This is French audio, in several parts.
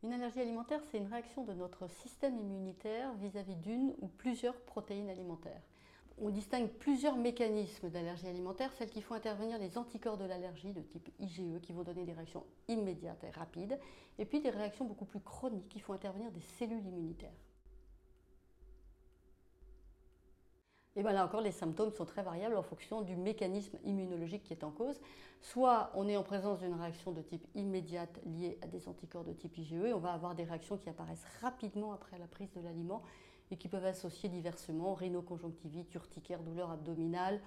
Une allergie alimentaire, c'est une réaction de notre système immunitaire vis-à-vis d'une ou plusieurs protéines alimentaires. On distingue plusieurs mécanismes d'allergie alimentaire, celles qui font intervenir les anticorps de l'allergie de type IgE qui vont donner des réactions immédiates et rapides, et puis des réactions beaucoup plus chroniques qui font intervenir des cellules immunitaires. Et bien là encore, les symptômes sont très variables en fonction du mécanisme immunologique qui est en cause. Soit on est en présence d'une réaction de type immédiate liée à des anticorps de type IgE, et on va avoir des réactions qui apparaissent rapidement après la prise de l'aliment et qui peuvent associer diversement rhinoconjonctivite, urticaire, douleur abdominale,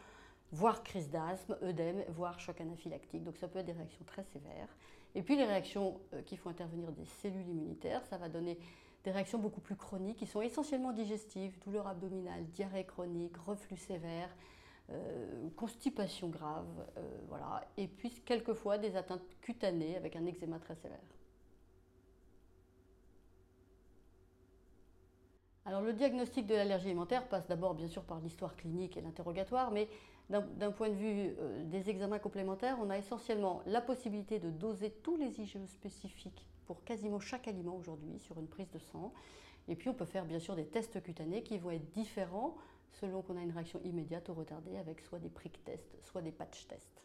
voire crise d'asthme, œdème, voire choc anaphylactique. Donc ça peut être des réactions très sévères. Et puis les réactions qui font intervenir des cellules immunitaires, ça va donner des réactions beaucoup plus chroniques qui sont essentiellement digestives, douleur abdominale, diarrhée chronique, reflux sévère, constipation grave, voilà. Et puis quelquefois des atteintes cutanées avec un eczéma très sévère. Alors le diagnostic de l'allergie alimentaire passe d'abord bien sûr par l'histoire clinique et l'interrogatoire, mais d'un point de vue des examens complémentaires, on a essentiellement la possibilité de doser tous les IgE spécifiques pour quasiment chaque aliment aujourd'hui sur une prise de sang. Et puis on peut faire bien sûr des tests cutanés qui vont être différents selon qu'on a une réaction immédiate ou retardée avec soit des prick tests, soit des patch tests.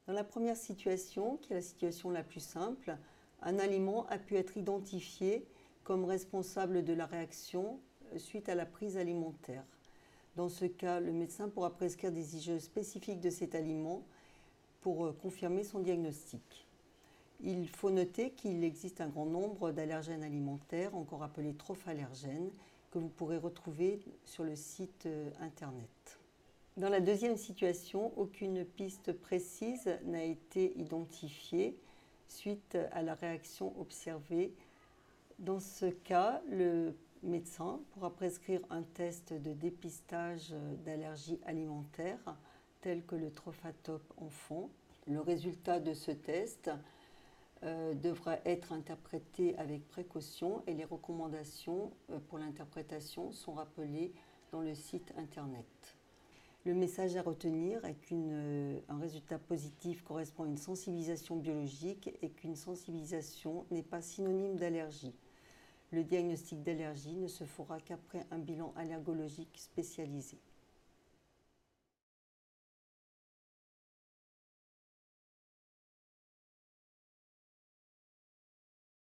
Dans la première situation, qui est la situation la plus simple, un aliment a pu être identifié comme responsable de la réaction suite à la prise alimentaire. Dans ce cas, le médecin pourra prescrire des IgE spécifiques de cet aliment pour confirmer son diagnostic. Il faut noter qu'il existe un grand nombre d'allergènes alimentaires, encore appelés trophallergènes, que vous pourrez retrouver sur le site internet. Dans la deuxième situation, aucune piste précise n'a été identifiée suite à la réaction observée. Dans ce cas, le médecin pourra prescrire un test de dépistage d'allergies alimentaires tel que le Trophatop enfant. Le résultat de ce test devra être interprété avec précaution et les recommandations pour l'interprétation sont rappelées dans le site internet. Le message à retenir est qu'un résultat positif correspond à une sensibilisation biologique et qu'une sensibilisation n'est pas synonyme d'allergie. Le diagnostic d'allergie ne se fera qu'après un bilan allergologique spécialisé.